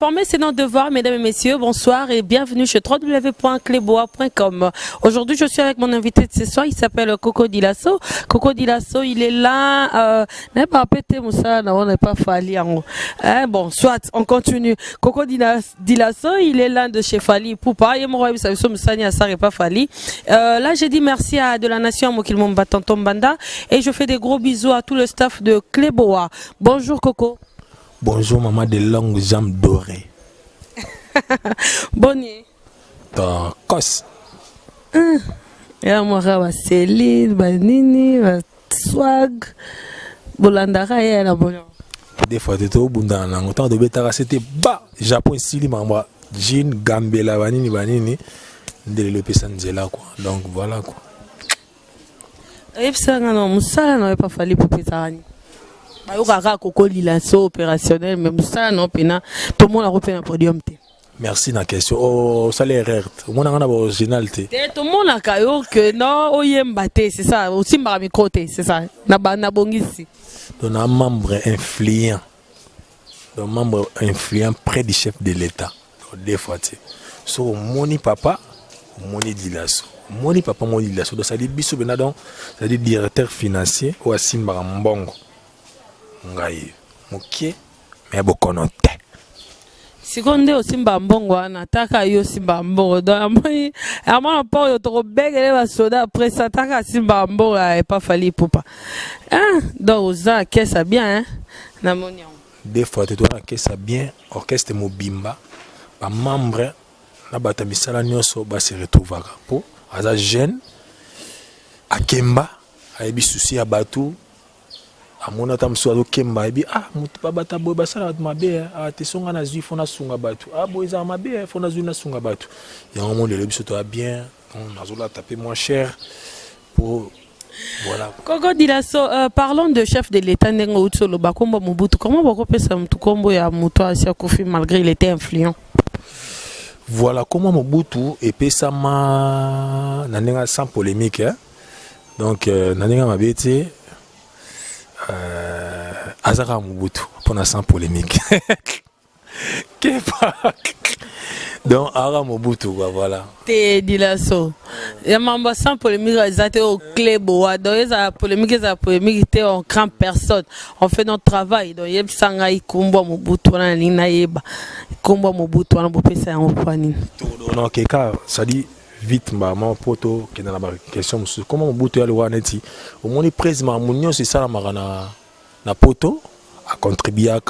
S'informer, c'est notre devoir, mesdames et messieurs. Bonsoir et bienvenue chez www.cleboa.com. Aujourd'hui, je suis avec mon invité de ce soir. Il s'appelle Coco Dilasso. Coco Dilasso, il est là. N'est pas pété, Moussa, on n'est pas Fali. Bon, soit, on continue. Coco Dilasso, il est là de chez Fali Poupa. Et moi, ça n'est pas Fali. Là, j'ai dit merci à de la nation Mokilmomba Tonton Banda. Et je fais des gros bisous à tout le staff de Cleboa. Bonjour, Coco. Bonjour maman de longues jambes dorées. Bonne nuit. Kos. Ya mwaka wa Céline, Banini, Swag, Bolandara et la bonne. Des fois tu es au bout d'un an, autant de bêta c'était bas. Japon ici, maman, jean, Gambela, Banini, de le Pessanzela quoi. Donc voilà quoi. Et puis ça, non, Moussa n'avait pas fallu pour Pesarani. Coco Dilasso opérationnel, même ça, non, pena, tout le monde a repris un podium. Merci na question. Oh, ça l'est rare. Mon a originalité. Tout le monde a caillou que non, oyembaté, c'est ça. Aussi marami côté, c'est ça. Na bongisi. Donc un membre influent. Un membre influent près du chef de l'État. Des fois, tu sais. So moni papa, moni Dilasso. Moni papa, moni Dilasso. Donc ça dit biso benadon, ça dit directeur financier ou Asimba Mbongo. Ngai mokie mais bokonote seconde osimba mbongo anataka yo simba mbongo donc amana pa yo to begele ba soda après ça taka simba mbongo et pas fallu poupa donc ça que ça bien na monion des fois tu dois que ça bien orchestre mobimba ba membre na bata misala nyoso ba se retrouver po aza jeune akemba ayebi souci ya batu amona tamso azo kemba ebi mutu babata boy basala mabe te songa na zui fona sunga batu boy za mabe fona zui na sunga batu ya moment le biso to bien on azola taper moins cher pour voilà. Coco Dilasso, parlons de chef de l'État Nengo Utsolo Bakombo Mobutu. Comment vous repérez ça Mutukombo ya Mutu Asia Kofi malgré il était influent? Voilà comment Mobutu et pesama nanenga sans polémique donc nanenga mabete Azara Mobutu pour sans polémique. Donc Azara Mobutu voilà. Te Dilasso. Ya mamba sans polémique ils au Cleboa. Donc les polémiques étaient en grande personne. On fait notre travail. Donc yeb sanga ikumba Mobutu na nina yeba. Ikumba Mobutu na bopesa en opani. Donc keka ça dit vite maman poto qui dans la question comment Mobutu ya lwa neti au moni président munyo c'est ça na poto a contribuer à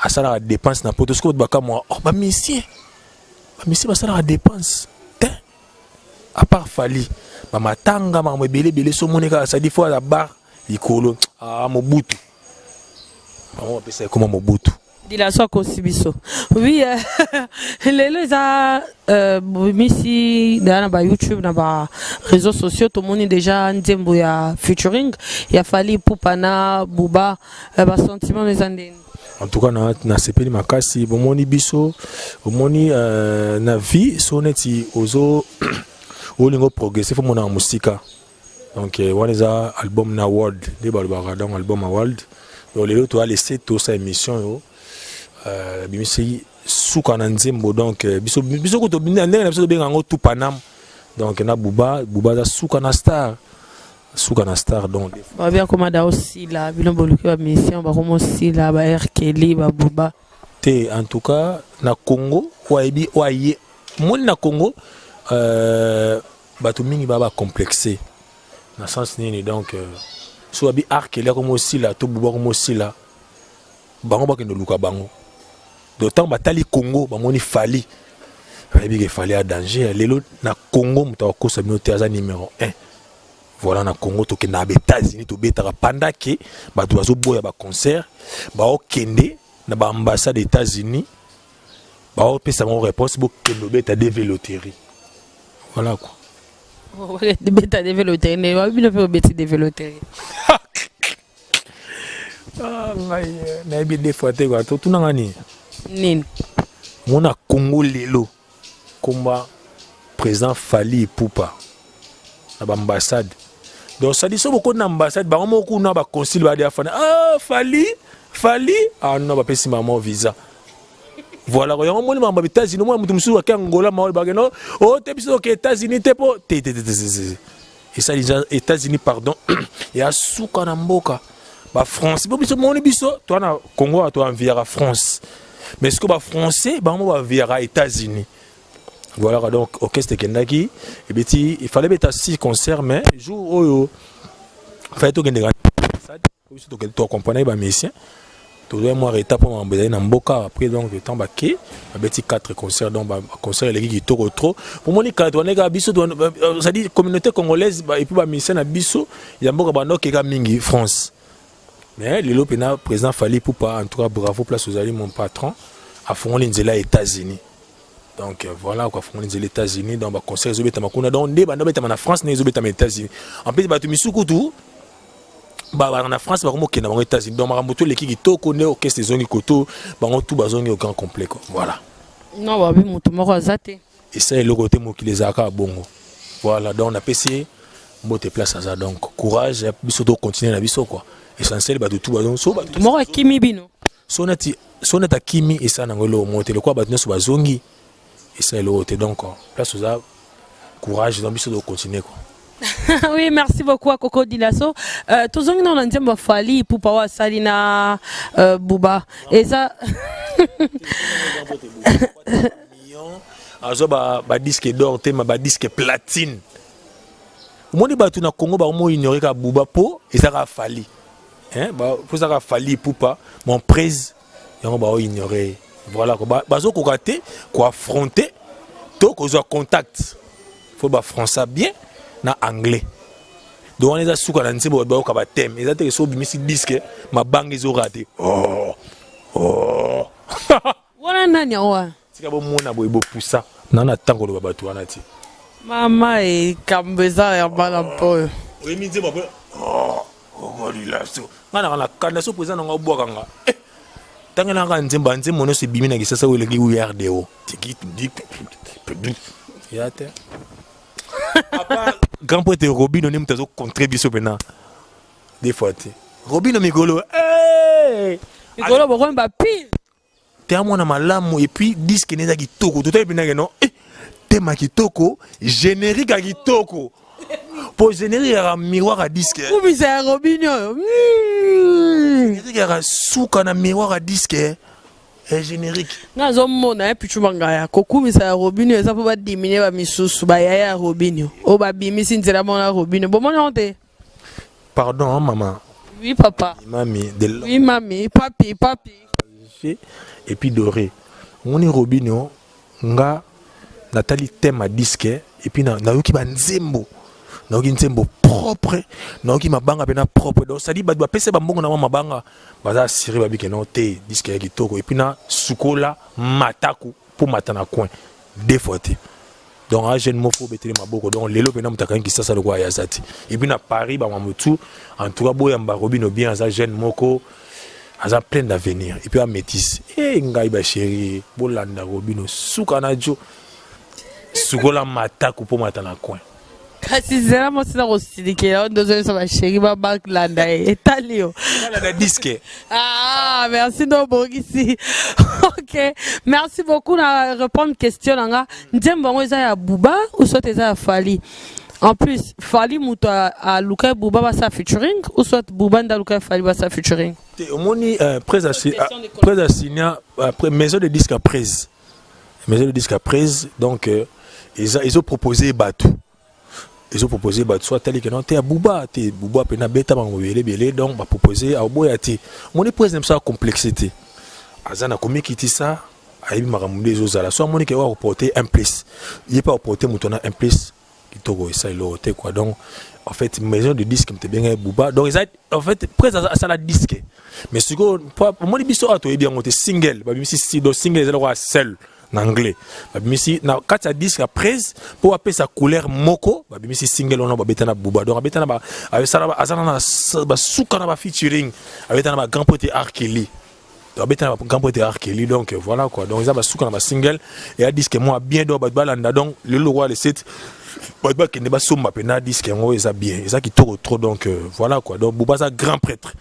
ça la dépense na poto ce que baka moi ba monsieur ba ça la dépense à part fali ba matanga ma belé so monika ça dit fois la bar likolo Mobutu maman pesa comment Mobutu Dilasso Kosibiso. Oui, les misi dans YouTube, dans les réseaux sociaux, tout le monde est déjà en ya featuring. Il a fallu Poupana, Bouba, sentiment des Andins. En tout cas, na sepeli makasi, bomoni biso, bomoni na vie, soneti ozo, olingo progresser, faut mon musika. Donc, on les a album na world, des balbaradons album à world. Donc les autres, tu as laissé toute sa émission bimisi suka na nzembo donc biso ko to binda ndenge na biso benga ngo tout panam donc na buba za suka na star donc ba bien comme da aussi là bilombo luki ba mission ba comme aussi là ba RKL ba buba te en tout cas na Congo oyebi oye mon na Congo bato mingi ba complexé na sens nini donc so abi RKL comme aussi là to buba comme aussi là bango ba ke no luka bango. D'autant batali Congo, bamoni fali. Il fallait à danger. Lelo na Congo, mutako sa minotaza numéro 1. Voilà na Congo to ke na États-Unis to betara pendant que ba doazo boya ba concert, ba okende na ba ambassade des États-Unis. Ba o pesa mon réponse bo kendo beta de véloterie. Voilà quoi. Oh, de beta de véloterie, ne va bien faire beta de véloterie. Na bien des fois te quoi, tout na ngani. Nin. Mona Congo lelo combat président Fali Poupa na ambassade. Donc ça dit so beaucoup na ambassade ba mo ku na ba consul ba dia fana Fali non ba pesi maman visa. Voilà, regarde, moi, je suis États-Unis, moi, je suis Angola, oh, t'es aux États-Unis, t'es pas. Et ça, les États-Unis, pardon, il y a Souka Namboka. Bah, France, bon, mon biso, toi, na Congo, toi, enviera France. Mais ce que bah, français, bah, on va enviera États-Unis. Voilà, donc, orchestre Kendaki, et bien, il fallait mettre 6 concerts, mais, jour, oh, il fallait tout gagner. Tu comprends, bah, musicien. Tout le monde arrêté pour m'embêter dans Mboka. Après, donc, le temps baqué, il y a 4 concerts, donc, concert, les qui tournent trop. Pour moi, quand on est à Bissau, ça dit, communauté congolaise, et puis, bah, musicien à Bissau, il y a Mboka, bah, qui est Mingi, France. Mais, le président Fali Poupa, en tout cas, bravo, place aux alliés, mon patron, à fond, les États-Unis. Donc, voilà, quoi, fond, les États-Unis, dans le concert, ils ont été en France, ils ont été aux États-Unis. En plus, bah, tu me soukou en France, ils ont été aux États-Unis. Donc, ils ont été aux orchestre des Zongi Koto, ils ont tout au grand complet. Voilà. Non, bah, oui, mon tour à Zate. Et ça, c'est le côté qui les a à Bongo. Voilà, donc, on a essayé de te placer à ça. Donc, courage, et puis surtout continuer la vie, quoi. Essentiel, bah, de tout. Moi, Kimi Bino. Sonati Kimi, et ça, on a le quoi, bah, sur la Zongi. Et ça, c'est le côté. Donc, place aux ça, courage, et puis de continuer, quoi. Oui, merci beaucoup à Coco Dilasso. Tous les gens ont dit que Fali pour pouvoir Salina Bouba. Et ça. Ba disque d'or, ba disque platine. Moi, je na Congo, ba ignorer que Bouba po et ça a Fali. Hein, ba pour ça a Fali pour pas mon prise, on ba ignorer. Voilà quoi. Ba zo ko raté, ko affronter, to ko zo contact. Faut ba français bien. Na anglais donc on est à souka na nzembo ba ka ba thème ezate ke so bimisi disque ma bangue zo raté oh wana nani wa tika bo mona boy bo poussa na tango lo bato wana ti mama e kambeza ya bala po oui mi nzembo oh la so na kana so président nga bwa kanga tangela nga nzembo no se bimi na kisasa wele ki URDO tiki public ya te grand poète Robino n'est pas contribution maintenant des fois Robino Migolo Migolo bon ba pile t'es à moi na malamu et puis disque n'est pas kitoko tout est bien non thème kitoko générique à kitoko pour générique à miroir à disque ou bizarre Robino générique à souka na miroir à disque et générique nazo mona puis tu mangaya kokumisa Robinho eza po ba diminuer ba misusu ba ya Robinho o ba bimisi nzela mona Robinho bon mona honte pardon maman oui papa mami oui mami papi et puis doré on est Robinho nga Nathalie thème à disque et puis na yoki ba nzembo na yoki nzembo propre na yoki mabanga pena propre donc ça dit ba doit pese ba mbongo na mabanga baza siri ba bike no te disque ya kitoko et puis na sukola mataku pour matana coin deux fois te donc un jeune mofo beteli maboko donc lelo pena mutaka ngi sasa lokwa ya zati et puis na Paris ba mamutu en tout cas boya mba Robino bien za jeune moko aza plein d'avenir et puis a métis et ngai ba chéri bolanda Robino suka na jo sukola mataku pour matana coin kasi zera mo sina ko sidikela ndozo so ba chéri ba baklanda etalio la disque ah merci no bogisi OK merci beaucoup na répondre question nga nzembo ngo eza ya Bouba ou soit eza ya Fali en plus Fali muto a Luka Bouba ba sa featuring ou soit Bouba nda Luka Fali ba sa featuring omoni presse signa après maison de disque après donc ils ont proposé Batou. Ils ont proposé soit tel que non t'es à Bouba pena beta bango belé donc va proposer à Boyati mon épouse aime ça complexité azana komi kiti ça ayibi maramunde ezozala soit moni ke wa reporter un place il est pas reporter mutona un place qui togo ça il a quoi donc en fait maison de disque me bien Bouba donc en fait presque ça la disque mais ce que pour moi biso ato bien monter single ba bimisi si do single ezala wa seul en anglais babimisi na kati ya disque après pour appeler sa couleur moko babimisi single on a babetana Bouba donc babetana ba avec ça azana na ba suka na ba featuring babetana ba grand poète Arkeli babetana ba grand poète Arkeli donc voilà quoi donc ça ba suka na ba single et a disque moi bien do ba balanda donc le roi le set ba ke ne ba somba pena disque ngo eza bien ça qui trop donc voilà quoi donc Bouba ça grand prêtre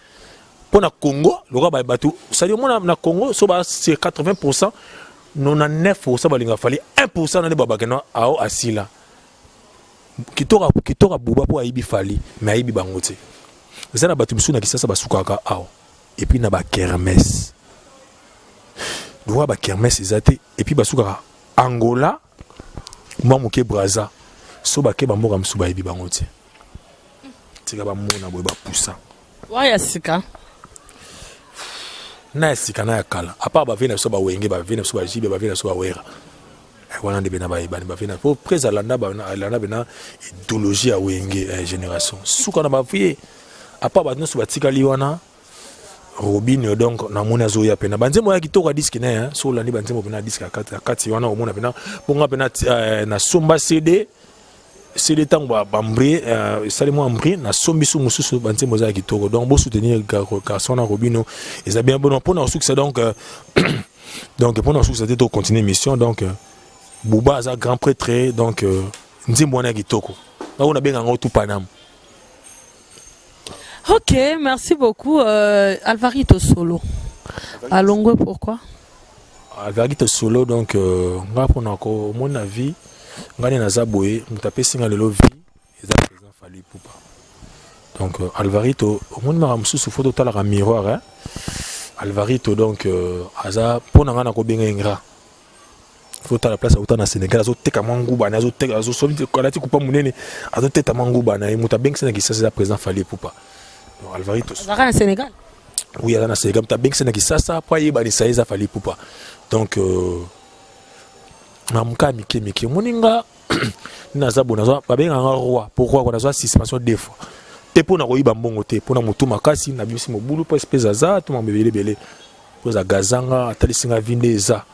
pour na Congo le roi ba batou ça dit moi na Congo so ba c'est 80% 99% balinga fali 1% na babakena ao asila kitoka buba po aibi fali mais aibi bango te eza na bato misu na kisasa basukaka ao et puis na ba kermesse donc ba kermesse ezate et puis basukaka Angola mwa moke Braza so bake bamboka misu ba aibi bango te tika ba mona boye ba poussa waya sika na sika na kala apa ba vena so ba wenge ba vena so ba jibe ba vena so ba wera wana de bena ba ibani ba vena pour presa landa bena idéologie ya wenge génération suka na ba vie apa ba no so batika liwana Robin donc na mona zo ya pena banzemo ya kitoko disque na so landi banzemo pena disque akati wana omona pena bonga pena na somba CD tango bambré salimo ambré na sombi sou mususu banzemo za kitoko donc bo soutenir garçon na Robino et bien bon pour na succès donc donc pour na succès de continuer mission donc Bouba za grand prêtre donc nzimbo na kitoko na on a bien en tout Panam. Ok, merci beaucoup. Alvarito Solo. À Longwe, pourquoi? Alvarito Solo, donc, mon avis, ngani na zaboé, mutape singa lelo vie, et ça présent fallu poupa. Donc, Alvarito, mon m'a sous photo tal à miroir, hein. Alvarito, donc, aza, pour n'anga ko benga ingra. Faut à la place autant na Sénégal, azo teka manguba, azo teka, azo solide, kolati kupa munene, azo teka manguba, na mutabe singa qui ça présent fallu poupa. Alvarito. Au Sénégal. Oui, à la Sénégal. Tu as bien que c'est ça, après il y a fallu poupa. Donc, Mamka Miki, Moninga, Nazabo, pas bien un roi. Pourquoi on a une suspension des fois. T'es pour nous bon côté, pour nous tout makasi, n'a bien si mon boulot pas espèce à tout mon bébé belé. Pour la gazanga, talisinga vindeza.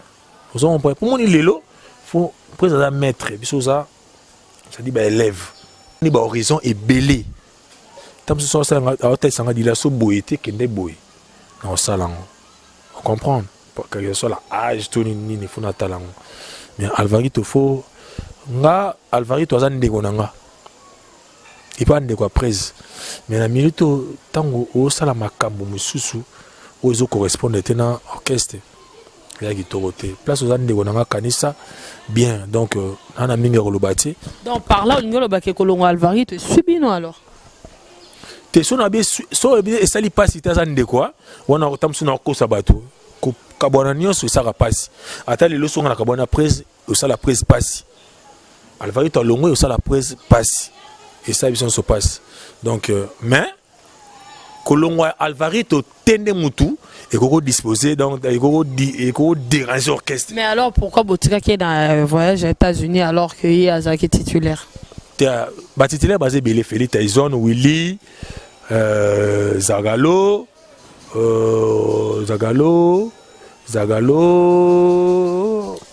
Pour mon lelo, faut pour ça maître, bisoza, ça dit bah élève. Ni bah horizon est belé. Tam so ça a tête sanga dila so boyete kende boy na salango on comprend parce que soit la âge tout ni faut na talango mais Alvarito faut nga Alvarito azan ndeko nanga et pas ndeko prise mais na milito tango o sala makambo mususu o zo correspondre tena orchestre ya gitorote place aux ndeko nanga kanisa bien donc ana minga kolobati donc par là on ngolo baké kolongo Alvarito subino alors te so na be so e sali pasi ta zande quoi wana otamsu na ko sabato ko kabona nyonso esaka pasi ata lelo so na kabona presse o sala presse pasi Alvarito longo o sala presse pasi et ça biso so passe donc mais kolongo Alvarito tende mutu et koko disposer donc et koko déranger orchestre. Mais alors pourquoi Botika qui est dans voyage aux États-Unis alors qu'il y a Zaki titulaire? Ba titulaire basé belé Félix Tyson Willy Zagalo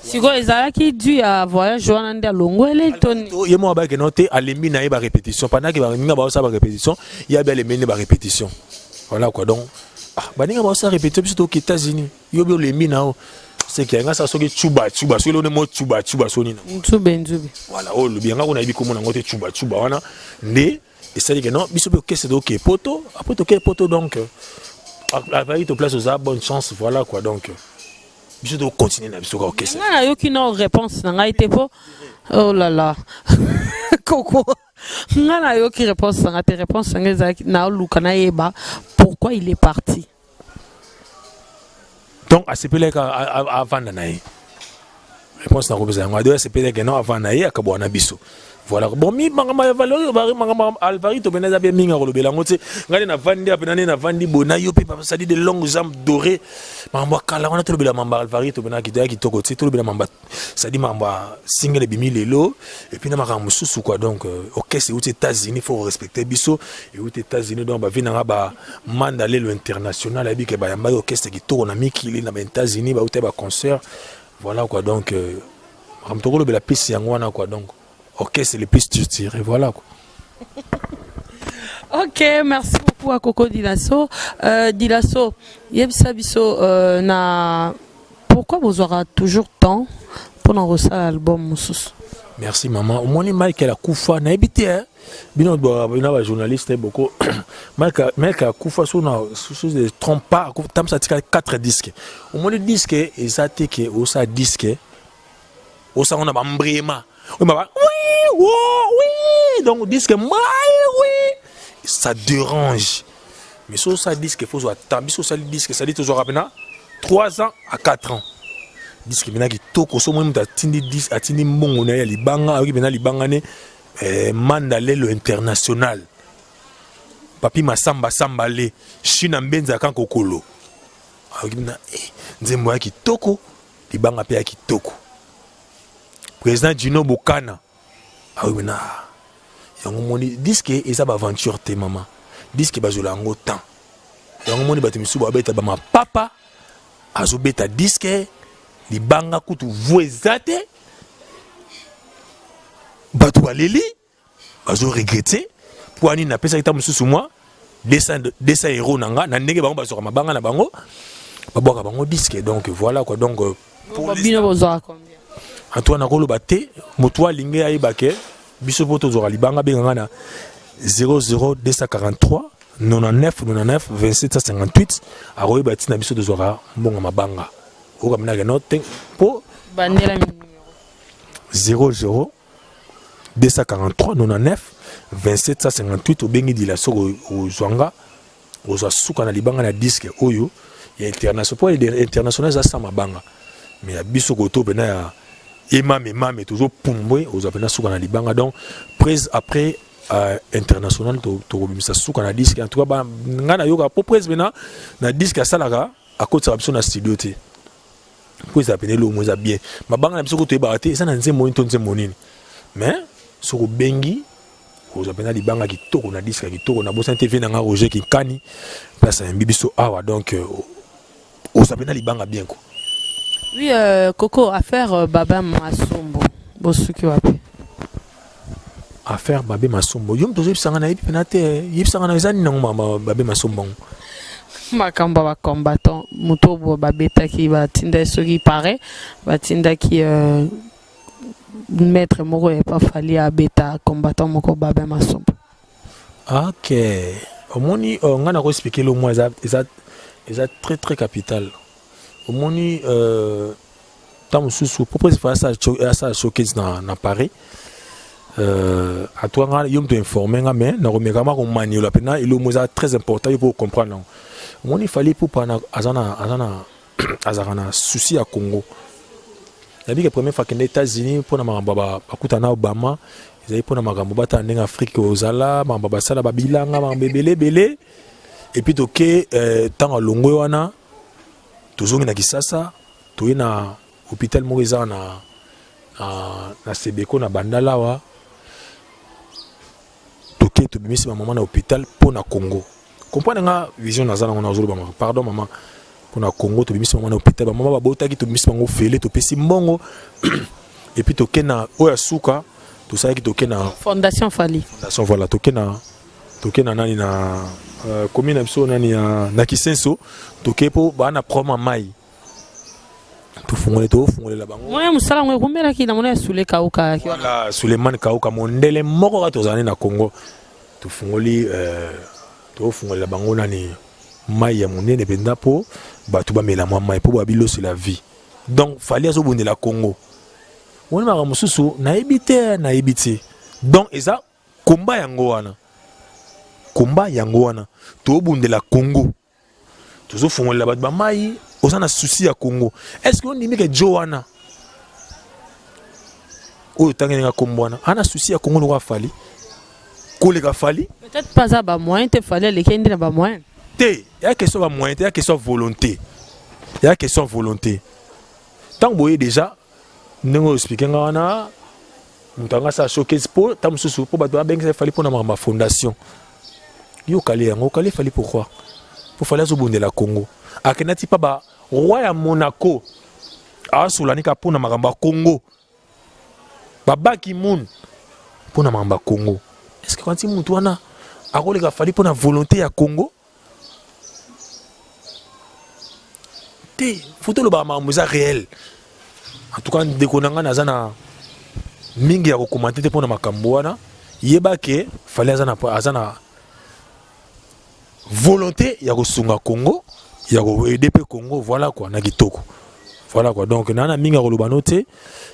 Sigo ezalaki dû à voyage wana nda longo eletoni yemo ba ke noté alembi na ba répétition pendant que ba minga ba sa ba répétition il y a bien les mené ba répétition voilà quoi donc ba ninga ba sa répétition biso aux États-Unis yo bio lembi na c'est qu'il y a ça soki chuba so le mot chuba soni na nzube voilà oh le bien nga on a bi comme na ngote chuba wana ne et ça dit que non biso bio kese do ke poto après to ke poto donc Alvarito place aux bonne chance voilà quoi donc biso do continuer na biso ka kese ngana yo ki no réponse na ngai te po oh là là Coco ngana yo ki réponse na te réponse na luka na yeba pourquoi il est parti. Donc, à ce point-là, avant d'anaï. Réponse n'a pas besoin. À ce point-là, non, avant d'anaï, à Kabouana Bisso. Voilà. Bon, mi, Alvarito, ben, bien minga rolobela. Ngade na vandi, apenane na vandi bonayo, pe ça dit de longues jambes dorées. Mamba kala, on a tout le mamba Alvarito, ben, qui toko, tout le mamba. Ça dit mamba single bimi lelo. Et puis na maramu sous quoi donc. Ok, c'est aux États-Unis, faut respecter Bisso. Et aux États-Unis, donc, bah, vina ba mandalé le international, abi que ba yamba orchestre qui tourne, ami qui est dans les États-Unis, ba outé ba concert. Voilà quoi donc. Ramtoko le bela piste yangwana quoi donc. Ok, c'est le plus tiré, voilà quoi. Ok, merci beaucoup à Coco Dilasso. Dilasso, Yebsabiso, pourquoi vous aurez toujours temps pour enregistrer l'album Moussous? Merci maman. Au moins, Mike, elle a koufa, n'a habité, hein. bino ba journaliste beaucoup mec a kufa sur de trompe pas tam ça tika 4 disques au moins le disque et ça teke au ça disque au ça on a mbrema oui donc disque oui ça dérange mais sur ça disque faut soit tambi sur ça disque ça dit toujours rapena 3 ans à 4 ans disque bina ki toko so mo muta tindi disque atindi mbongo na ya libanga aki bina libanga ne mandalelo international papi masamba sambale china mbenza kan kokolo aki bina nzembo ya kitoko libanga pe ya kitoko président Dino Bokana aki bina yango moni disque eza ba aventure te mama disque bazola ngo temps yango moni bato misuba abeta ba papa azobeta disque libanga kutu voisate bato baleli bazo regretter pour ani na pesa kita mususu moi 200 euros nanga na ndenge bango bazoka mabanga na bango baboka bango disque donc voilà quoi donc pour bino bozora combien Antoine akoloba te motwa linge ayebake biso poto zora libanga benganga na 00243 99 2758 aroye bati na biso de zora mbonga mabanga o kamina ke note po bandela numéro 00 243 99 2758 obengi dila soko ozwanga ozwa suka na libanga na disque oyo ya international po international za sama banga mais ya biso koto pena ya emame toujours pumbwe ozwa pena suka na libanga donc prise après international to robimisa suka na disque en tout cas ngana yoka po prise pena na disque asalaka akotsa biso na studio te po ça pena lo moza bien mabanga na biso ko to ebate ça na nzembo into nzembo nini mais soko bengi ozwa pena libanga kitoko na disque kitoko na bosa TV na nga Roger Kinkani place ya mbibiso awa donc ozwa pena libanga bien ko. Oui, Coco, affaire Baba Masombo, bosuki wapi? Affaire Baba Masombo, yom tozo yipsanga na yipi penate, yipsanga na izani na ngoma Baba Masombo. Makamba ba combattant, mutobo babeta ki ba tinda soki pare, ba tinda ki maître moko e pas fali a beta combattant moko Baba Masombo. OK. Omoni ngana ko expliquer le moi ça très très capital. Omoni tam susu propose faire ça showcase na Paris à toi nga yom to informer nga mais na remeka ma ko maniola pena ilo moza très important pour comprendre. Omoni fallait pour pana azana souci à Congo. La vie que première fois que les États-Unis pour na mamba bakutana Obama ils pour na magambo bata ndenge Afrique ozala mamba basala babilanga mamba belé et puis toke tant longo wana tozongi na Kisasa toye na hôpital Moriza na Sebeko na Bandala wa toke to bimisi maman na hôpital pour na Congo comprendre nga vision nazana ngona ozolo maman pardon maman pour na Congo to bimisi maman na hôpital maman ba botaki to bimisi bango fele to pesi mbongo et puis toke na oya suka to ça ki toke na Fondation Fali fondation voilà toke na nani na commune na biso nani na Kisenso toke po bana proma mai to fungole la bango moya musala ngwe kumela ki na mona sule kauka voilà Suleiman Kauka mondele moko ka tozana na Congo to fungoli la bango nani mai ya monene benda po batu ba mela mai po babilo sur la vie donc fallait azo bonde la Congo wona mara mususu na ebite donc eza komba yango wana to bonde la Congo tozo fongola bat ba mai osana souci ya Congo est-ce que on dit que Joana o tangenga kombwana ana souci ya Congo no fali koleka fali peut-être pas ça ba moyen te fallait les kende na ba moyen te ya question ba moyen te ya question volonté tant boye déjà ndenge expliquer ngana mutanga sa showcase po tam susu po bat ba benga fali po na ma fondation yo kale yango kale fali pourquoi pour fallait zobonde la Congo akenati pa ba roi ya Monaco a sulanika po na magamba Congo baba Kimoun po na magamba Congo est-ce que quand mutu wana akoleka fali po na volonté ya Congo te photo le ba mamuza réel en tout cas dekonanga nazana mingi ya ko commenter te po na makambo wana yeba ke fallait azana volonté ya kosunga Congo ya ko aider pe Congo voilà quoi na kitoko voilà quoi donc nana minga koloba note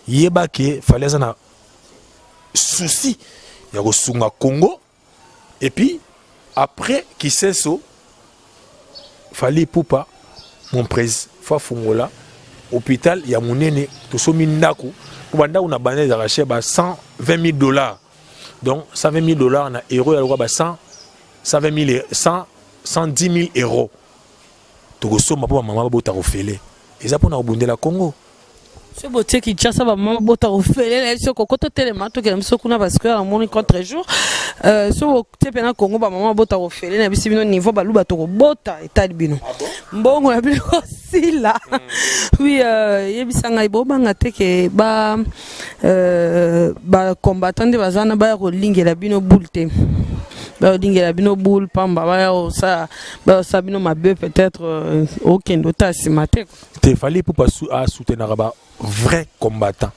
yeba ke fallait azana souci ya kosunga Congo et puis après qui sait so fallait poupa mon presse fa fungola hôpital ya munene to somi ndako pour banda una bande za raché ba $120,000 donc $120,000 na euro ya lwa ba 110,000 euros to ko soma pour maman bota refele eza pour na obundela Congo ce boté qui tcha ça va maman bota refele ce kokoto telema to ke mso kuna parce que à mon contre jour so te pena Congo ba maman bota refele na bisi bino niveau ba luba to ko bota état bino mbongo ya bino aussi là oui yebisanga ibobanga te ke ba combattant de bazana ba ko lingela bino bulte ba lingela bino boule pamba ba ça ba sabino mabe peut-être aucun dota simate te fallait pour pas soutenir ba vrai combattant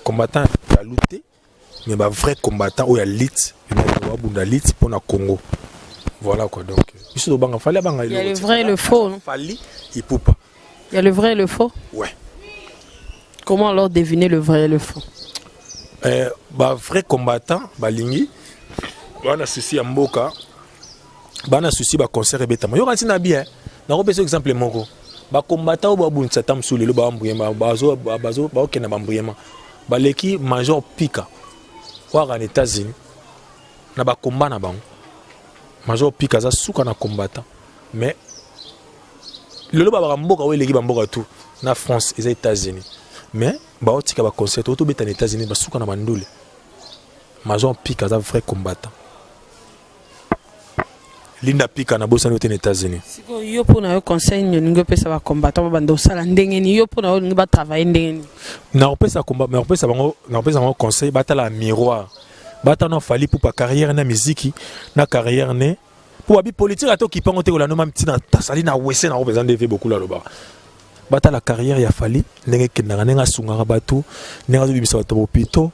combattant a lutté mais ba vrai combattant ou ya lit ba bunda lit pour na Congo voilà quoi donc il y a le vrai et le faux non? Il y a le vrai et le faux ouais comment alors deviner le vrai et le faux ba vrai combattant balingi bana souci ya mboka bana souci ba concert betama yo kantina bien na ko pesa exemple moko ba combattant ba bunsa tamsu lelo ba mbuyema bazo ba okena ba mbuyema baleki major Pika kwa en États-Unis na ba combat na bango major Pika za suka na combattant mais lelo ba mboka we leki ba mboka tout na France et États-Unis mais ba otika ba concert auto beta na États-Unis ba suka na bandule major Pika za vrai combattant Linda Pika na bosa note aux États-Unis. Siko yo pona yo conseil ningo pesa ba combattant ba bando sala ndenge ni yo pona yo ningo ba travailler ndenge ni. Na pesa combat mais pesa bango na pesa bango conseil batala miroir. Batana fali pour pa carrière na musique na carrière ne pour abi politique ato ki pango te ko la no mam tina tasali na wese na représente devait beaucoup là là-bas. Batala carrière ya fali ndenge kendanga nenga sunga bato nenga zo bimisa bato bopito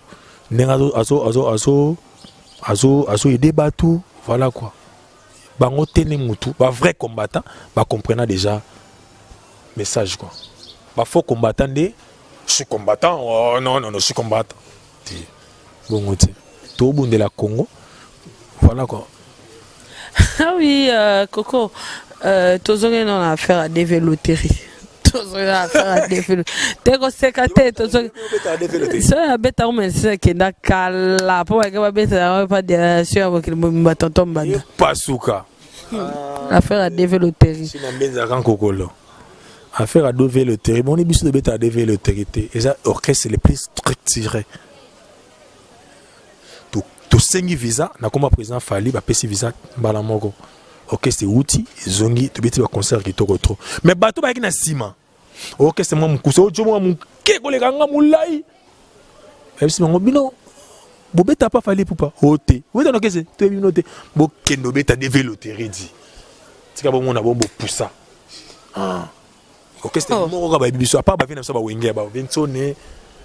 nenga azo aider bato voilà quoi. Bango tene mutu ba vrai combattant ba comprendre déjà message quoi ba faux combattant de je suis combattant oh non je suis combattant bon tu to bunde la Congo voilà quoi ah oui Coco tozonge non affaire à développerie tozonge affaire à développer teko sekate tozonge ça beta on c'est que na kala pour que ba beta pas de sur avec le batonton banda pasuka affaire à développer si na benza kan kokolo affaire à développer bon ni biso de beta développer et ça orchestre les plus structuré to sengi visa na comme président fali ba pesi visa mbala moko orchestre outil zongi to beti ba concert ki toko trop mais bato ba na sima orchestre mo mukusa ojo mo muke ko le kanga mulai même si ngo bino bo beta pas fali poupa ote oui dans orchestre to bino te bo kendo beta développer redi tika bo mona bo poussa orchestre mo ko ba biso apa ba vina so ba wenge ba ventone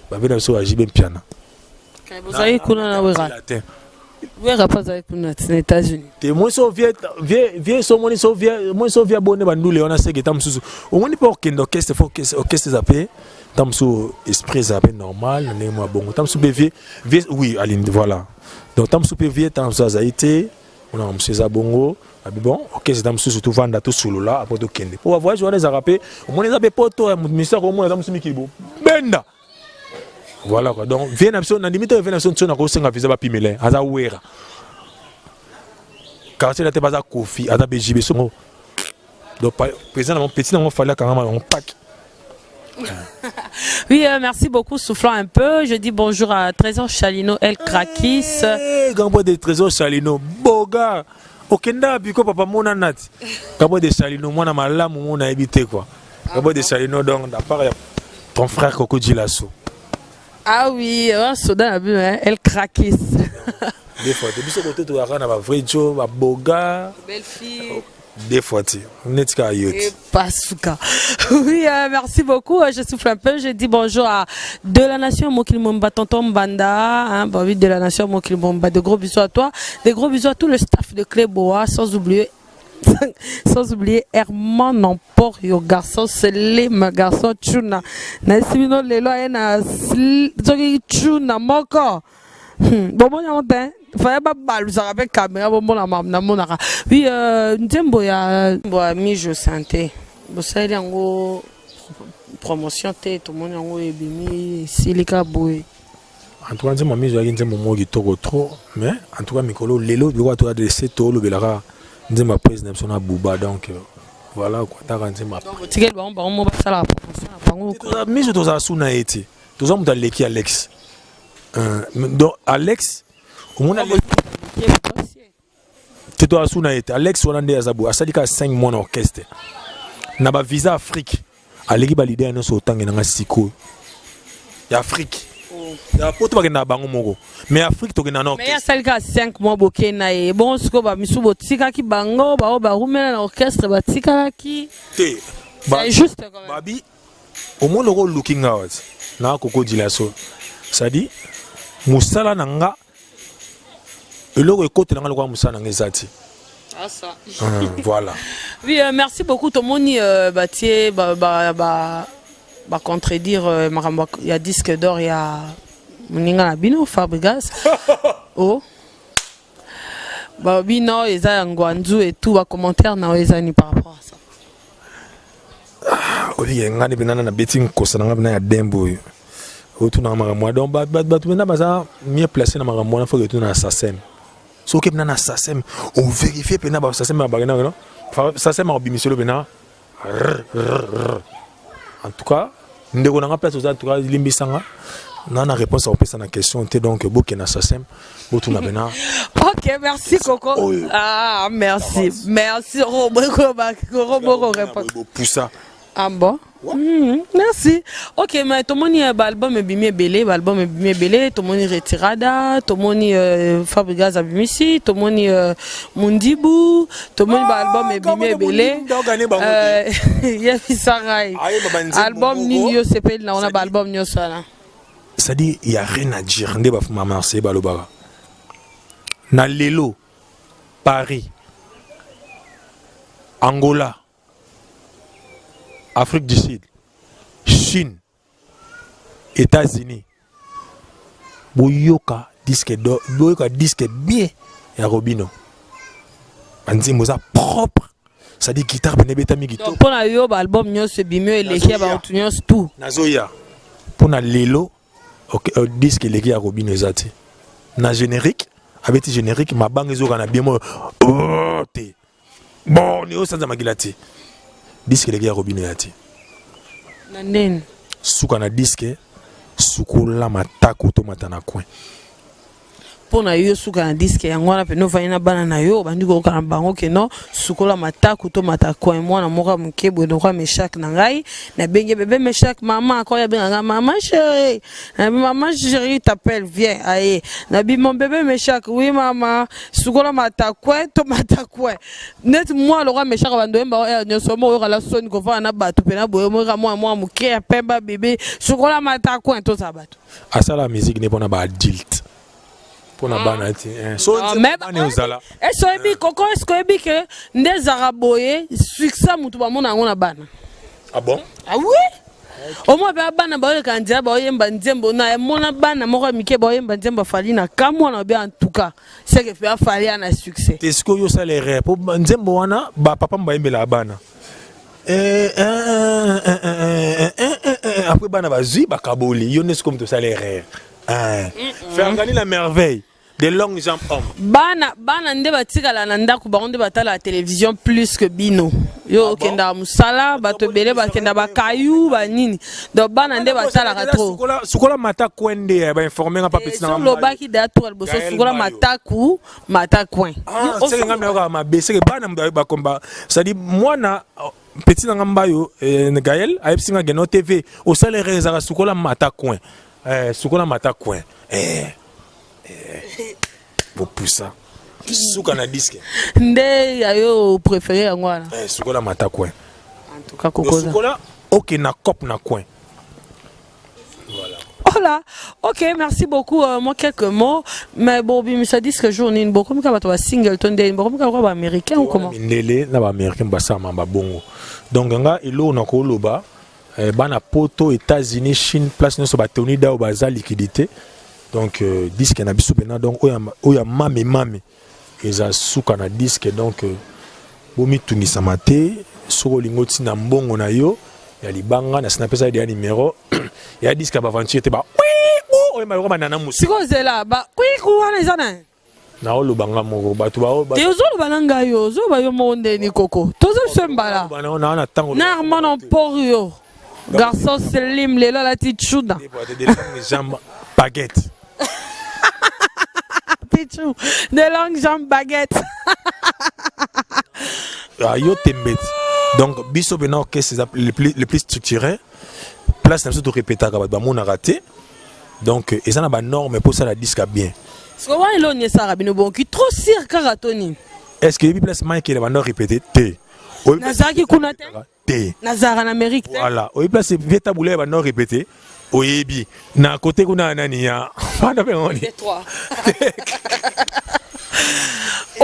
ba vina so ajibe piano vous avez kuna na wera oui rapport avec nous aux États-Unis te moi soviet vieux so moni soviet moi soviet bonne bandule on a ce que tam susu au moins pas orchestre orchestre zapé tam su esprit zapé normal ne moi bon tam su vieux oui aline voilà donc tam su vieux tam su zaité on a monsieur zabongo bon orchestre tam su surtout vanda tout solo là après to kende pour voir jouer les arapé au moins les zapé poto ministère au moins tam su mikibo benda. Voilà quoi. Donc, viens à la limite, viens à la visa va pimeler. Aza ouera. Car c'est la tête à Kofi, à BJB. Donc, président, mon petit, on fallait quand même un pack. Oui, merci beaucoup. Soufflant un peu. Je dis bonjour à Trésor Chalino, El Krakis. Gambo de Trésor Chalino, Boga. Okenda, Biko, Papa Mona Nat. Gambo de Chalino, moi, na malam, on a évité quoi. Gambo de Chalino, donc, d'abord, ton frère Coco Dilasso. Ah oui, Soda El Krakis. Des fois, depuis ce côté, tu as un vrai Joe, un Boga. Belle fille. Des fois, Netka Yot. Pasuka. Oui, merci beaucoup. Je souffle un peu. Je dis bonjour à De la Nation Mokilimomba, Tonton Mbanda, hein, bah oui, De la Nation Mokilimomba. De gros bisous à toi. Des gros bisous à tout le staff de Cléboa, sans oublier Herman Nampor, yo garçon, c'est les garçon Tchuna. Nasimino Lelo, ena Tchuna, moko. Bon, bon, on est. Fallait pas balle, ça rappelle caméra, bon, bon, la monara. Oui, Ndembo ya mijo santé. Bon, ça, il y a une promotion, tout le monde a une bimi, silika boy. En tout cas, je mijo ya Ndembo mo qui toko trop, mais en tout cas, Mikolo, Lelo, tu vois, tu as des tolo, belara, Ndembo président, son Bouba, donc voilà quoi, t'as rendu ma. Donc, tu sais, on va faire la promotion. Mijo, tu as souna été, tu as monté l'équipe Alex. Donc, Alex, au moins, tu dois assumer Alex Hollande Azabou, à Sadika 5 mois en orchestre. N'a pas visa Afrique. À l'équipe à l'idée, nous sommes au temps de Siko. Il y a Afrique. Il y a pas de bango. Mais Afrique, tu as un orchestre. Mais il y a Sadika 5 mois au bon, ce qu'on va misubo tika ki bango, ba roumela l'orchestre, ba tika ki. C'est juste quand même. Babi, au moins, le rôle looking out. Na Koko Dilasso. Ça dit, Moussala Nanga. Et là, écoute, on a Moussa Nangezati. Ah, ça. Voilà. Oui, merci beaucoup. Tout le monde contredire. Il y a disque d'or, il y a Moninga Nabino, Fabregas. Oh. Bino, il y a Ngwanzu et tout. Va commentaire dans les années par rapport à ça. Oui, il y a un peu de betting, il y a Dembo. Autour de moi, donc, mieux placé dans ma moi, il faut que tu aies un assassin. Si tu as un assassin, on vérifie que tu as un assassin. Assassin, on bimisse le bénin. En tout cas, nous avons place aux autres, Limbisanga. Nous avons réponse à la question. Donc, beaucoup d'assassin. Ok, merci Coco. Ah, merci. Merci, Robo répond. Ah bon? Merci. Ok, mais tout le monde a album est bien belé, album est bien belé, tout le monde est retirada, tout le monde Fabregas a bien ici, tout le monde Mundibu, tout le monde album est bien belé. Il y a Fisaray. Album Nino CP là, on a album Nino ça là. Ça dit il y a rien à dire, ndé ba fuma Marseille balobara. Na Lelo, Paris, Angola, Afrique du Sud, Chine, États-Unis. Boyoka disque bien ya Robino. Anzi moza propre. Ça dit guitare benebeta mi guitare. Pour na yo album nyo se bimio eleki ba otunyo tout. Nazoya. Pour na Lelo disque eleki ya Robino ezati. Na générique, avec générique ma bangue ezo kana bien mo. Bon, ni o sanza magilati. Disque eleki ya Robino yati. Nanden. Suka na disque sukola matako to matana coin. Pour na yo suka na disque yango na pe no vaina bana na yo bandi ko kana bango ke no sukola matako to matako mwana moka mukebo no kwa meshak na ngai na benge bébé meshak maman ko ya benga maman chérie na maman chérie t'appelle viens aye na bi mon bébé meshak oui maman sukola matako to matako net moi le roi meshak bando mba nyoso mo yo la soni ko va na batu pe na boyo mo ka moi muke pemba bébé sukola matako to sabatu asala musique ne bona ba adult. Est-ce que des araboye succès mutu ba mona ngona bana. Ah bon? Ah oui? Au moins ba bana ba le kandia ba yemba nzembo na mona bana moko mike ba yemba nzembo fali na kamwa na bien en tout cas c'est que fait fali na succès. Est-ce que yo salaire pour nzembo wana ba papa mba yembela bana. Après bana ba zui ba kaboli yo ne comme to salaire. Faire gagner la merveille. Des longues jambes hommes. Bana nde batikala na ndaku ba onde batala la télévision plus que bino. Yo kenda musala bato bele bakenda bakayu ba nini. Donc bana nde batala ka trop. Sukola mata kwende ba informer nga pa petit na. Lo baki da to el boso sukola mataku matakwen. Ah, c'est nga me ma baisser bana mda ba komba. Ça dit moi na petit na ngamba yo Gaël a epsinga geno TV au salaire ezaka sukola matakwen. Sukola matakwen. Pour ça. suka na disque nde yayo préféré yango wana sukola mata coin en tout cas Coco sukola ok na cop na coin voilà. Voilà, ok, merci beaucoup. Moi, quelques mots. Mais bon, mais ça dit que journée, beaucoup comme tu single, ton day, beaucoup comme américain ou comment? Ndele na ba américain basa mamba bongo. Donc nga ilo na ko loba bana poto États-Unis, Chine, place no so ba toni da o baza liquidité. Donc disque na biso pena donc oya mame eza suka na disque donc bomi tungisa mate soko lingoti na mbongo na yo. Ya libanga na sinapesa ya numéro ya disque ba aventure te ba oui ma roma nana musi siko zela ba oui wana izana na olo banga moko batu ba te ozolo bananga yo zo ba yo monde ni Coco tozo sembala bana na tango na mano porio garçon slim lelo la tichuda des longues jambes baguette tichou des longues jambes baguette yo tembet. Donc, biso bena orchestre les plus structurés, place n'a pas de répéter quand on a raté. Donc, ils ont une norme pour ça la disque bien. Ce qu'on voit là, c'est ça, bon, qui trop cirque Ratoni. Est-ce que les place Mike qui va non répéter T. Nazar qui connaît T. Nazar en Amérique. Voilà. Au place Vieta Boulay va non répéter. Oyebi. Na côté kuna nani ya. Pas de on est. Trois.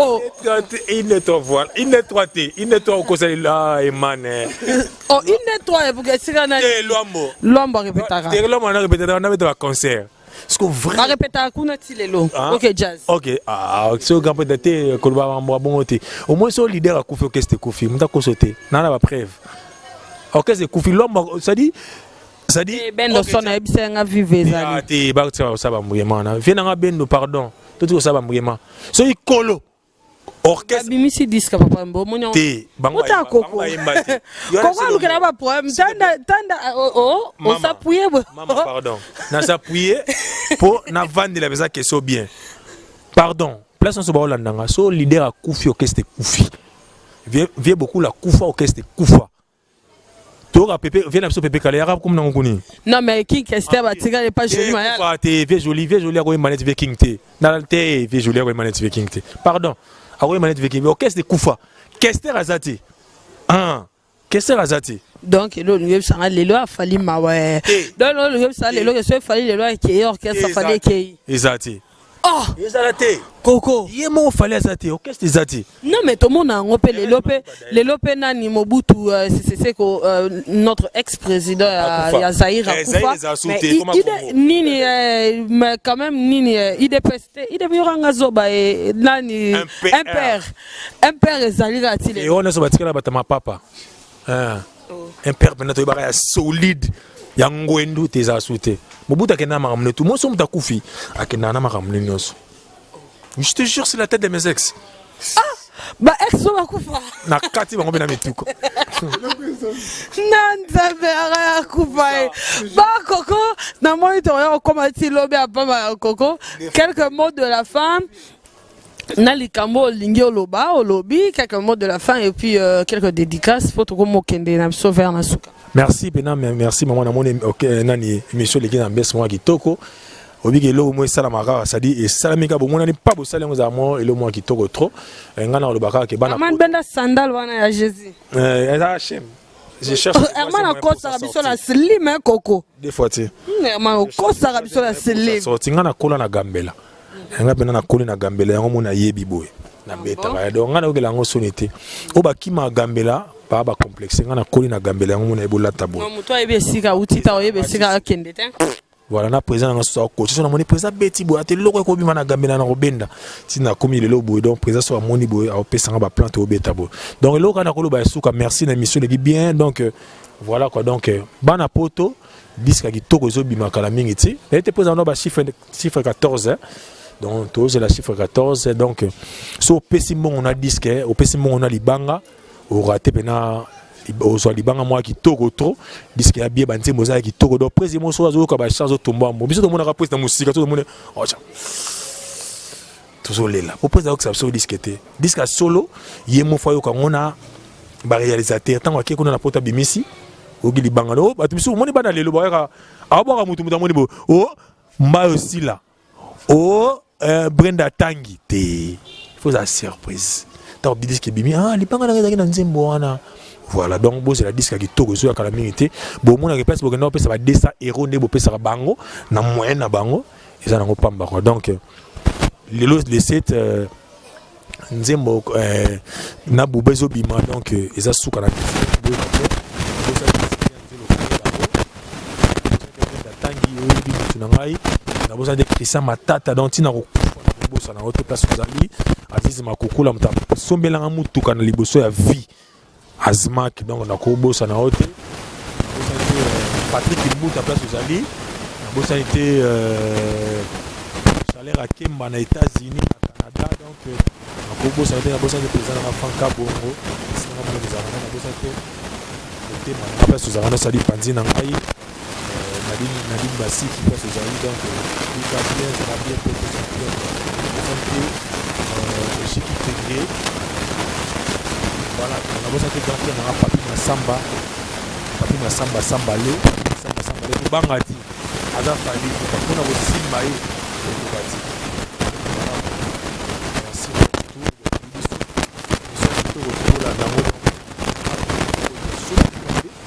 Oh, il est trois voile, il est trois T, il est trois au conseil là, Emmanuel. Oh, il est trois pour que c'est un l'homme. L'homme répétera. L'homme on a répété, on a fait un concert. Est-ce que vraiment? On répétera qu'on a tiré l'eau. Ok, jazz. Ok, ah, c'est au grand peu de thé, qu'on va avoir bon thé. Au moins, c'est le leader à Koufi, orchestre Koufi, on a consulté. Non, la preuve. Orchestre Koufi, l'homme, ça dit. Ça dit. Ben, nous sommes à Bissanga vivre. Ah, t'es bâti ça va mourir, man. Viens dans ben, nous pardon. Tout ça va mourir, man. So, il colo. Orchestre bimisi disque papa mbo monyo ota Coco Coco alukela ba problème tanda on s'appuyer maman pardon na s'appuyer pour na vendre la beza question bien pardon place on se ba landanga so leader à Koufi orchestre Koufi vient beaucoup la Koufa orchestre Koufa Tora Pepe vient na Pepe Kale arabe comme na ngoni non mais qui question ba tika les pas joli maya te joli à ko manette viking te na te vie joli à ko manette viking te pardon Aoué manette viking orchestre Koufa Kester Azati Kester Azati donc le nous ça les lois fallait ma ouais donc le ça les lois ça fallait les lois qui orchestre fallait qui Azati oh Azati Coco yemo fallait Azati orchestre Azati non mais tout le monde a ngopé les lopé nani Mobutu c'est que notre ex-président ya Zahir Akoufa mais nini mais quand même nini il est yoranga zoba et nani un père Zahir atile et on a so batikala batama papa un père benato bara solide ya ngwendu teza souté Mobutu akena makamne tout monde somta Koufi akena na makamne nyonso je te jure c'est la tête de mes ex bah ex va Koufa na kati bango bena mituko nanda bera Koufa bah Coco na moniteur comment tu lobby à pas Coco quelques mots de la femme Nalikambo Lingio Loba au lobby quelques mots de la fin et puis quelques dédicaces pour tout comme Kende na sauver na suka. Merci Pena, merci maman na mon nani émission les na bes moi kitoko. Obi ke lo mo sala mara ça dit et salamika bo monani pas bo sala ngo mo et le mo kitoko trop. Ngana lo baka ke bana. Man benda sandal wana ya Jésus. Hm. Je cherche. Herman a kosa rabiso la slim hein Coco. Des fois tu. Herman kosa rabiso la slim. Sorti ngana kola na gambela. Nga bena na koli na gambela yango mona yebi boy na beta ba donc nga na okela ngo sonité o ba kima gambela ba ba complexe nga na koli na gambela yango mona ebola tabo non muto ayebe sika utita oyebe sika kende te voilà na président nga so ko so na moni président beti boy ate loko ko bima na gambela na robenda tina komi le boy donc président so moni boy a pesa nga ba plante obeta boy donc loko na kolo ba suka merci na mission le bien donc voilà quoi donc bana poto disque qui toko zo bima kala mingi ti était président ba chiffre 14 donc c'est la chiffre 14 donc so pessimon on a disque au pessimon on a libanga au raté pena au so libanga moi qui toko trop disque ya bien banze moza qui toko donc président so azo ka ba charge tomba mo biso to mona ka président musique to mona oh tiens toujours là au président que ça so disque té disque solo yemo foyo ka ngona ba réalisateur tant que kuna na pota bimisi o gi libanga no ba biso moni bana lelo ba ka abo ka mutu moni bo oh mba aussi là oh Brenda Tangi te faut la surprise. Tant que disque bimi ah les pas dans nzembo wana. Voilà donc bon c'est la disque qui togo sur la minute. Bon mon place pour que non ça va 200 euros ne bo pesa bango na moyen na bango et ça na pamba quoi. Donc les 7 nzembo na bubezo bima donc eza suka na tangi na bosa de Christian Matata donc tina ko bosa na autre place ozali azizi makukula mta sombela nga mutuka na liboso ya vie azmak donc na ko bosa na autre Patrick Mbuta place ozali na bosa été salaire à Kemba na États-Unis na Canada donc na ko bosa na bosa de président na Franka Bongo sina mo de zana na bosa te te na place ozali na sali panzi na ngai Nadine Bassi qui passe aux amis donc il va bien, ça va bien pour que ça vienne chez qui intégré voilà on a besoin de gagner on a Papi Massamba Sambale le bangati aza fali on a aussi maï le bati merci tout le la dango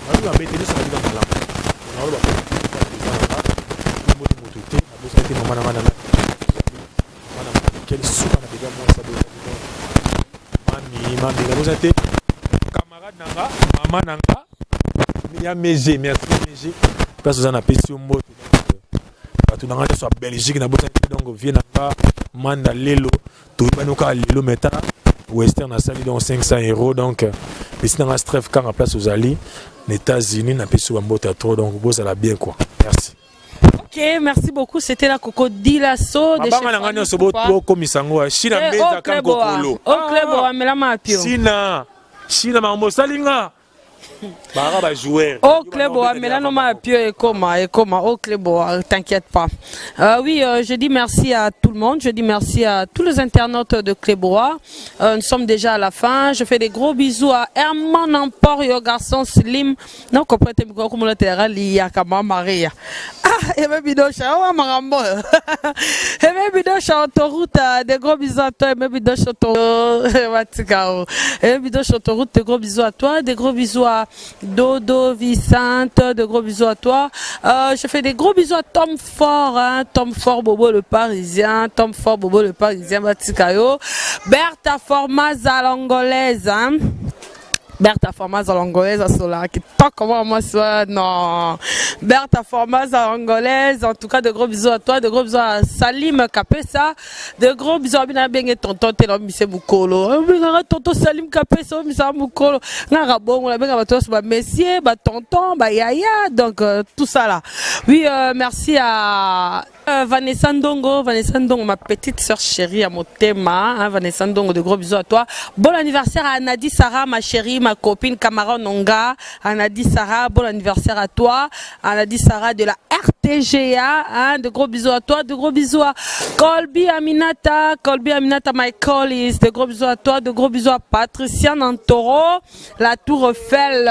on va mettre ça dans la lampe on va quel soupe on a déjà moi ça mami vous êtes camarade nanga maman nanga ya meje merci meje parce que on a pété au mot donc tout nanga soit Belgique na bosa donc vient nanga manda lelo to banuka lelo meta western a sali donc 500 euros donc ici dans la stref quand en place aux ali les États-Unis na pété au mot trop donc vous ça la bien quoi merci. Ok, merci beaucoup. C'était la Coco Dilasso de China mambo salinga. Baraba joueur. Au club, mais là non ma pieux et comment au club, t'inquiète pas. Oui, je dis merci à tout le monde. Je dis merci à tous les internautes de Clébois. Nous sommes déjà à la fin. Je fais des gros bisous à Herman Emporio, garçon slim. Non, comprenez comment le terrain lié à Kama Maria. Ah, et même vidéo chao marambo. Et même vidéo chao autoroute. Des gros bisous à toi. Et même vidéo chao autoroute. Et même vidéo chao autoroute. Des gros bisous à toi. Des gros bisous à Dodo, Vicente, de gros bisous à toi. Je fais des gros bisous à Tom Fort, hein, Tom Fort Bobo le Parisien, Tom Fort Bobo le Parisien, Batikayo, Bertha Formaz à l'angolaise, hein. Bertha Formaz à l'angolaise à Solar, qui tant comment moi soit non. Bertha Formaz à l'angolaise, en tout cas de gros bisous à toi, de gros bisous à Salim Kapesa, de gros bisous à Bina Bengue tonton Telo Mise Mukolo, tonton Salim Kapesa Mise Mukolo, Narabon, la Benga Batos, ba messieurs, ba tonton, ba yaya, donc tout ça là. Oui, merci à Vanessa Ndongo, ma petite soeur chérie à mon thème, hein, Vanessa Ndongo, de gros bisous à toi. Bon anniversaire à Nadi Sarah, ma chérie, ma copine camarade Nonga, Anadi Sarah, bon anniversaire à toi, Anadi Sarah de la RTGA, hein, de gros bisous à toi, de gros bisous à Colby Aminata, my colleagues, de gros bisous à toi, de gros bisous à Patricia Nantoro, la Tour Eiffel,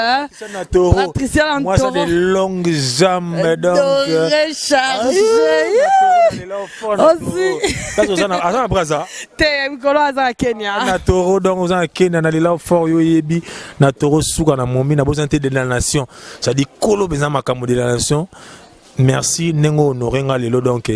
Patricia Nantoro, moi ça des longues jambes donc rechargé aussi, ça braza, t'es Mikolo à Kenya, Nantoro donc aux en Kenya na lila fort yo yebi na toro suka na momi na besoin de la nation ça dit kolo bezan makambo de la nation merci nengo honorenga lelo donc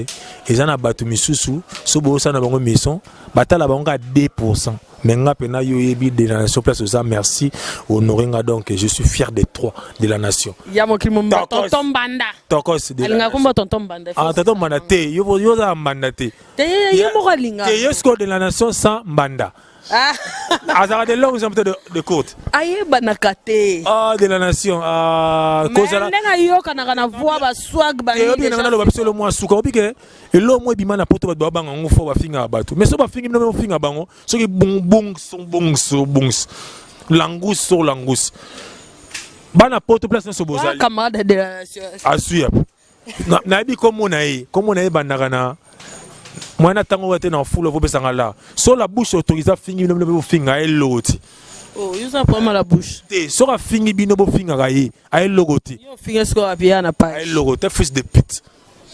ezana batu misusu so bo sa na bango mission batala bango 2% mais nga pena yo yebi de la nation place ça merci honorenga donc je suis fier des trois de la nation ya mo kilomba tonton banda tokos de la nation tonton banda ah tonton banda te yo za banda te yo mo kalinga te yo score de la nation sans banda. Ah, ça de longues jambes de côte. Aïe, banakate. Ah, de la nation. Ah, Kozala. Mais n'enga yo kana voix ba swag ba. Et obi n'anga lo ba pselo mo asuka obi ke elo mo bima na poto ba banga ngo fo ba finga batu. Mais so ba fingi no finga bango, so ki bong langous sur langous. Bana poto place so bozali. Camarade de la nation. Asuya. Na bi comme on a bandaka na moi na tango wate na full of besanga la so la bouche autorisée fingi no finga e logoti oh you ça pas la bouche te so ka fingi bino bo finga ga yi ay logoti yo finga sko apia na pa ay logoti fils de pute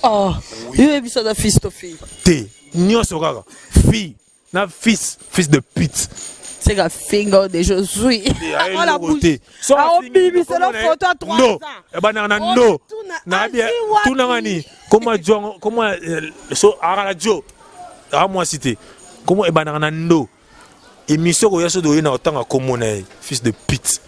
oh yo e bisa da fils to fille te nyo so kaka fille na fils de pute. C'est la finger de Josué. Oh la bouche. Ah, bibi, c'est la photo à 3 ans. Eh ben, no. Na bien, tout n'angani. Comment, so, à la Joe, à moi cité. Comment, eh ben, no. Et Misso, il y a ce doyen, autant à commoner, fils de pute.